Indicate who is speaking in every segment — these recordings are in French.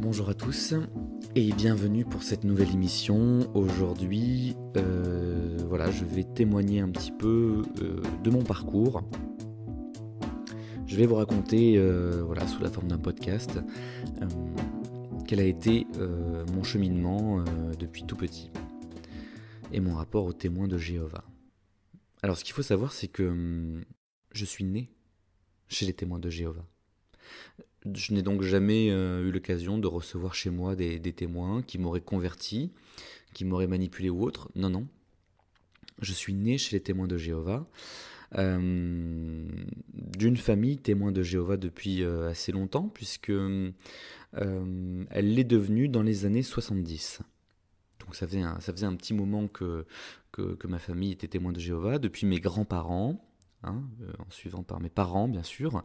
Speaker 1: Bonjour à tous et bienvenue pour cette nouvelle émission. Aujourd'hui, je vais témoigner un petit peu de mon parcours. Je vais vous raconter, sous la forme d'un podcast, quel a été mon cheminement depuis tout petit et mon rapport aux témoins de Jéhovah. Alors, ce qu'il faut savoir, c'est que je suis né chez les témoins de Jéhovah. Je n'ai donc jamais eu l'occasion de recevoir chez moi des témoins qui m'auraient converti, qui m'auraient manipulé ou autre. Non. Je suis né chez les témoins de Jéhovah, d'une famille témoin de Jéhovah depuis assez longtemps, puisque elle l'est devenue dans les années 70. Donc ça faisait un petit moment que ma famille était témoin de Jéhovah, depuis mes grands-parents. En suivant par mes parents bien sûr,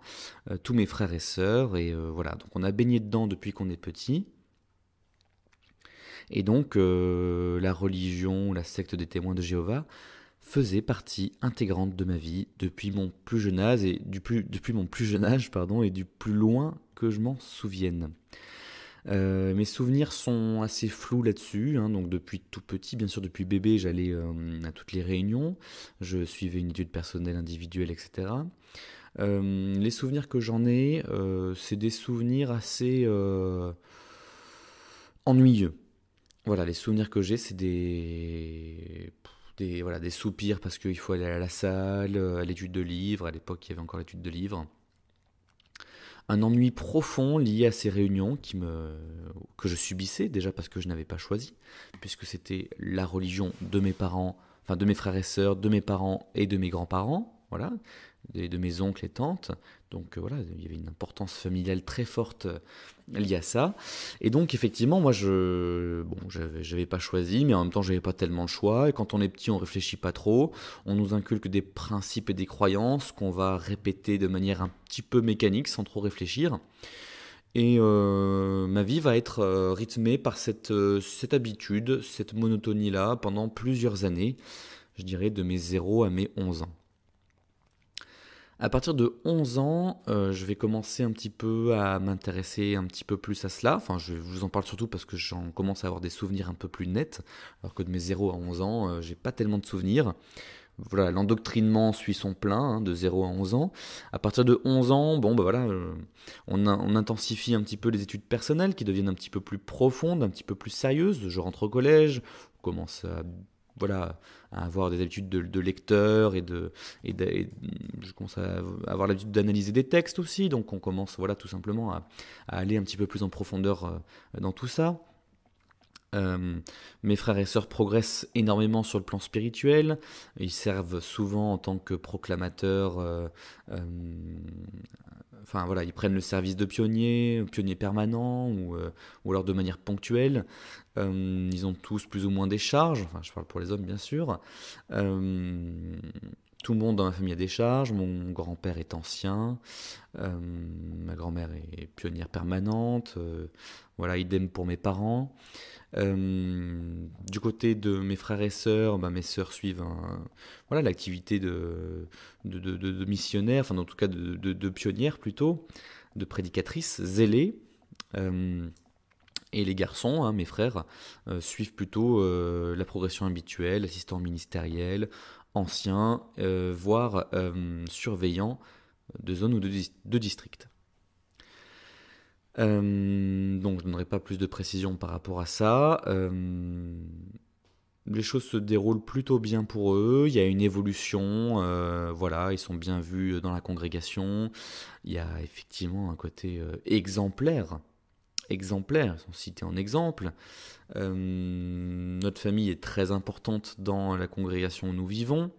Speaker 1: tous mes frères et sœurs, et donc on a baigné dedans depuis qu'on est petit. Et donc la religion, la secte des témoins de Jéhovah faisait partie intégrante de ma vie depuis mon plus jeune âge, et du plus loin que je m'en souvienne. Mes souvenirs sont assez flous là-dessus, donc depuis tout petit, bien sûr depuis bébé, j'allais à toutes les réunions, je suivais une étude personnelle, individuelle, etc. Les souvenirs que j'en ai, c'est des souvenirs assez ennuyeux. Voilà, les souvenirs que j'ai, c'est des soupirs parce qu'il faut aller à la salle, à l'étude de livres, à l'époque il y avait encore l'étude de livres. Un ennui profond lié à ces réunions que je subissais, déjà parce que je n'avais pas choisi, puisque c'était la religion de mes parents, enfin de mes frères et sœurs, de mes parents et de mes grands-parents, voilà, de mes oncles et tantes. Donc il y avait une importance familiale très forte liée à ça. Et donc effectivement, moi j'avais pas choisi, mais en même temps j'avais pas tellement le choix. Et quand on est petit, on réfléchit pas trop. On nous inculque des principes et des croyances qu'on va répéter de manière un petit peu mécanique, sans trop réfléchir. Et ma vie va être rythmée par cette habitude, cette monotonie-là, pendant plusieurs années. Je dirais de mes 0 à mes 11 ans. À partir de 11 ans, je vais commencer un petit peu à m'intéresser un petit peu plus à cela. Enfin, je vous en parle surtout parce que j'en commence à avoir des souvenirs un peu plus nets, alors que de mes 0 à 11 ans, j'ai pas tellement de souvenirs. Voilà, l'endoctrinement suit son plein, de 0 à 11 ans. À partir de 11 ans, on intensifie un petit peu les études personnelles qui deviennent un petit peu plus profondes, un petit peu plus sérieuses. Je rentre au collège, je commence à avoir des habitudes de lecteur et je commence à avoir l'habitude d'analyser des textes aussi. Donc on commence tout simplement à aller un petit peu plus en profondeur dans tout ça. Mes frères et sœurs progressent énormément sur le plan spirituel. Ils servent souvent en tant que proclamateurs. Ils prennent le service de pionnier permanent ou alors de manière ponctuelle. Ils ont tous plus ou moins des charges. Enfin, je parle pour les hommes, bien sûr. Tout le monde dans ma famille a des charges. Mon grand-père est ancien. Ma grand-mère est pionnière permanente. Idem pour mes parents. Du côté de mes frères et sœurs, mes sœurs suivent l'activité de missionnaire, enfin en tout cas de pionnière plutôt, de prédicatrice zélée. Et les garçons, mes frères, suivent plutôt la progression habituelle, assistant ministériel, ancien, voire surveillant de zone ou de district. Donc je ne donnerai pas plus de précisions par rapport à ça. Les choses se déroulent plutôt bien pour eux, il y a une évolution, ils sont bien vus dans la congrégation, il y a effectivement un côté exemplaire, ils sont cités en exemple. Notre famille est très importante dans la congrégation où nous vivons.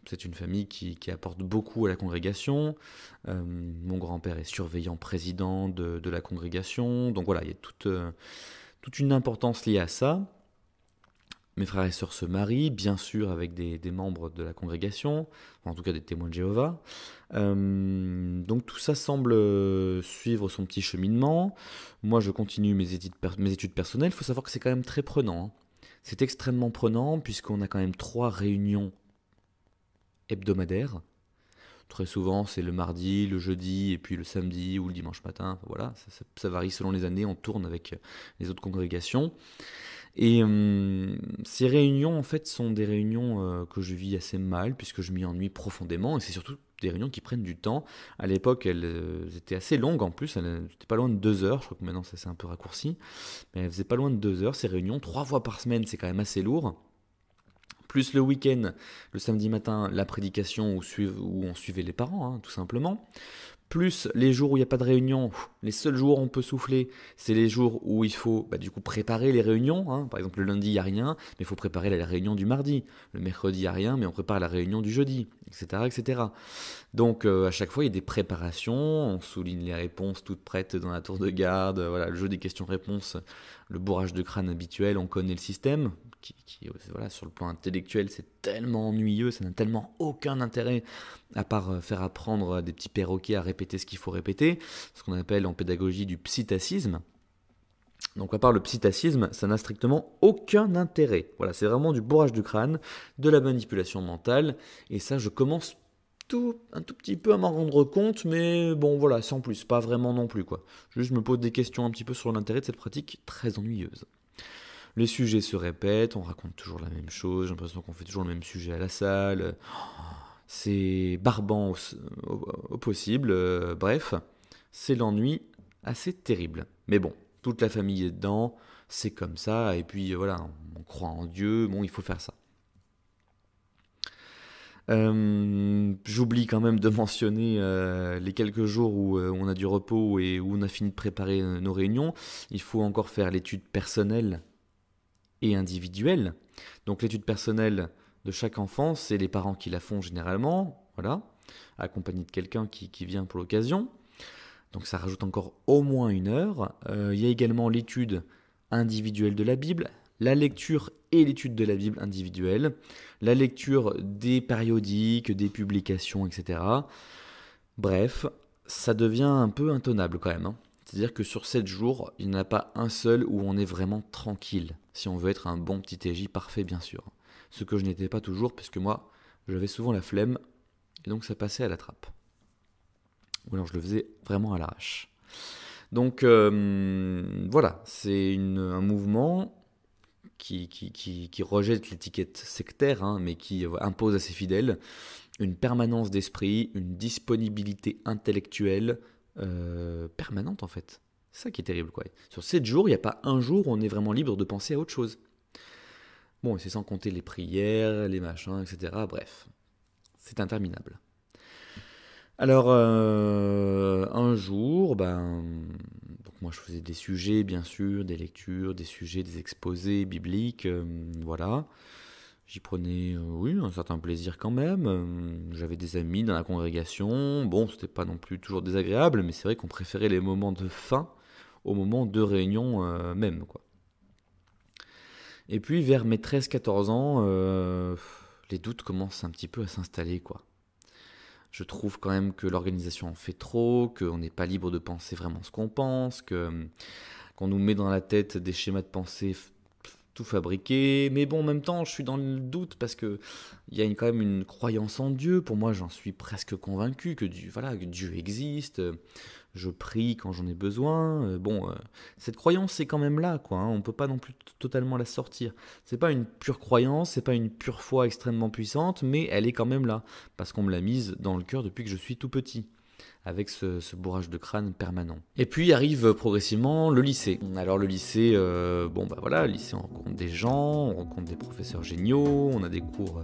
Speaker 1: C'est une famille qui apporte beaucoup à la congrégation. Mon grand-père est surveillant président de la congrégation. Donc il y a toute une importance liée à ça. Mes frères et sœurs se marient, bien sûr, avec des membres de la congrégation, en tout cas des témoins de Jéhovah. Donc tout ça semble suivre son petit cheminement. Moi, je continue mes études personnelles. Il faut savoir que c'est quand même très prenant. C'est extrêmement prenant puisqu'on a quand même 3 réunions hebdomadaires. Très souvent, c'est le mardi, le jeudi, et puis le samedi ou le dimanche matin. Voilà, ça varie selon les années, on tourne avec les autres congrégations. Et ces réunions, en fait, sont des réunions que je vis assez mal, puisque je m'y ennuie profondément, et c'est surtout des réunions qui prennent du temps. À l'époque, elles étaient assez longues en plus, elles n'étaient pas loin de 2 heures, je crois que maintenant ça s'est un peu raccourci, mais elles faisaient pas loin de 2 heures, ces réunions, 3 fois par semaine, c'est quand même assez lourd. Plus le week-end, le samedi matin, la prédication où on suivait les parents, hein, tout simplement. Plus les jours où il n'y a pas de réunion, les seuls jours où on peut souffler, c'est les jours où il faut du coup préparer les réunions. Hein. Par exemple, le lundi, il n'y a rien, mais il faut préparer la réunion du mardi. Le mercredi, il n'y a rien, mais on prépare la réunion du jeudi, etc. etc. Donc à chaque fois, il y a des préparations, on souligne les réponses toutes prêtes dans la tour de garde, voilà, le jeu des questions-réponses, le bourrage de crâne habituel, on connaît le système. Voilà, sur le plan intellectuel, c'est tellement ennuyeux, ça n'a tellement aucun intérêt à part faire apprendre à des petits perroquets à répéter ce qu'il faut répéter, ce qu'on appelle en pédagogie du psittacisme. Donc à part le psittacisme, ça n'a strictement aucun intérêt. Voilà, c'est vraiment du bourrage de crâne, de la manipulation mentale, et ça je commence un tout petit peu à m'en rendre compte, mais bon voilà, sans plus, pas vraiment non plus quoi. Juste je me pose des questions un petit peu sur l'intérêt de cette pratique très ennuyeuse. Les sujets se répètent, on raconte toujours la même chose, j'ai l'impression qu'on fait toujours le même sujet à la salle. C'est barbant au possible, bref, c'est l'ennui assez terrible. Mais bon, toute la famille est dedans, c'est comme ça, et puis voilà, on croit en Dieu, bon, il faut faire ça. J'oublie quand même de mentionner les quelques jours où on a du repos et où on a fini de préparer nos réunions. Il faut encore faire l'étude personnelle et individuelle. Donc l'étude personnelle de chaque enfant, c'est les parents qui la font généralement, voilà, accompagnés de quelqu'un qui vient pour l'occasion. Donc ça rajoute encore au moins 1 heure. Il y a également l'étude individuelle de la Bible, la lecture et l'étude de la Bible individuelle, la lecture des périodiques, des publications, etc. Bref, ça devient un peu intenable quand même, hein. C'est-à-dire que sur 7 jours, il n'y en a pas un seul où on est vraiment tranquille, si on veut être un bon petit TJ parfait bien sûr. Ce que je n'étais pas toujours, puisque moi, j'avais souvent la flemme, et donc ça passait à la trappe. Ou alors je le faisais vraiment à l'arrache. Donc voilà, c'est un mouvement qui rejette l'étiquette sectaire, hein, mais qui impose à ses fidèles une permanence d'esprit, une disponibilité intellectuelle permanente en fait. C'est ça qui est terrible, quoi. Sur 7 jours, il n'y a pas un jour où on est vraiment libre de penser à autre chose. Bon, c'est sans compter les prières, les machins, etc. Bref, c'est interminable. Alors, un jour, donc moi je faisais des sujets, bien sûr, des lectures, des sujets, des exposés bibliques, voilà. J'y prenais, oui, un certain plaisir quand même. J'avais des amis dans la congrégation. Bon, c'était pas non plus toujours désagréable, mais c'est vrai qu'on préférait les moments de fin aux moments de réunion même, quoi. Et puis, vers mes 13-14 ans, les doutes commencent un petit peu à s'installer, quoi. Je trouve quand même que l'organisation en fait trop, qu'on n'est pas libre de penser vraiment ce qu'on pense, qu'on nous met dans la tête des schémas de pensée tout fabriqués. Mais bon, en même temps, je suis dans le doute parce qu'il y a quand même une croyance en Dieu. Pour moi, j'en suis presque convaincu que Dieu existe. Je prie quand j'en ai besoin. Cette croyance est quand même là, quoi, hein. On ne peut pas non plus totalement la sortir. C'est pas une pure croyance, c'est pas une pure foi extrêmement puissante, mais elle est quand même là, parce qu'on me l'a mise dans le cœur depuis que je suis tout petit, avec ce bourrage de crâne permanent. Et puis arrive progressivement le lycée. Alors le lycée, le lycée, on rencontre des gens, on rencontre des professeurs géniaux, on a des cours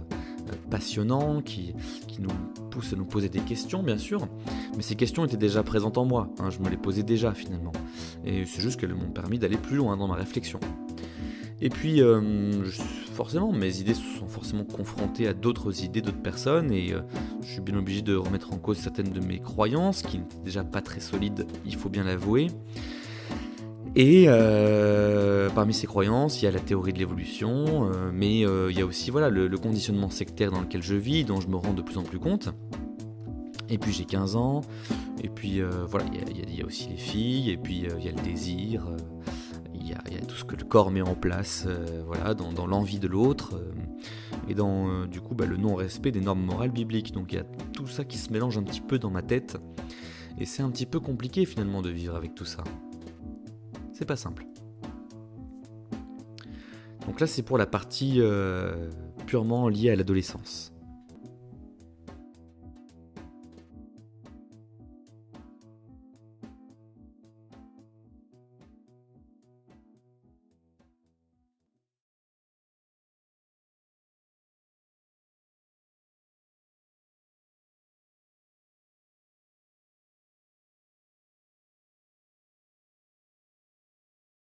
Speaker 1: passionnants qui nous poussent à nous poser des questions, bien sûr. Mais ces questions étaient déjà présentes en moi, hein, je me les posais déjà finalement. Et c'est juste qu'elles m'ont permis d'aller plus loin dans ma réflexion. Et puis, forcément, mes idées sont forcément confrontées à d'autres idées d'autres personnes, et je suis bien obligé de remettre en cause certaines de mes croyances, qui n'étaient déjà pas très solides, il faut bien l'avouer. Et parmi ces croyances, il y a la théorie de l'évolution, mais il y a aussi le conditionnement sectaire dans lequel je vis, dont je me rends de plus en plus compte. Et puis j'ai 15 ans, et puis il y a aussi les filles, et puis il y a le désir, il y a tout ce que le corps met en place, voilà, dans l'envie de l'autre, et dans du coup le non-respect des normes morales bibliques. Donc il y a tout ça qui se mélange un petit peu dans ma tête, et c'est un petit peu compliqué finalement de vivre avec tout ça. C'est pas simple. Donc là c'est pour la partie purement liée à l'adolescence.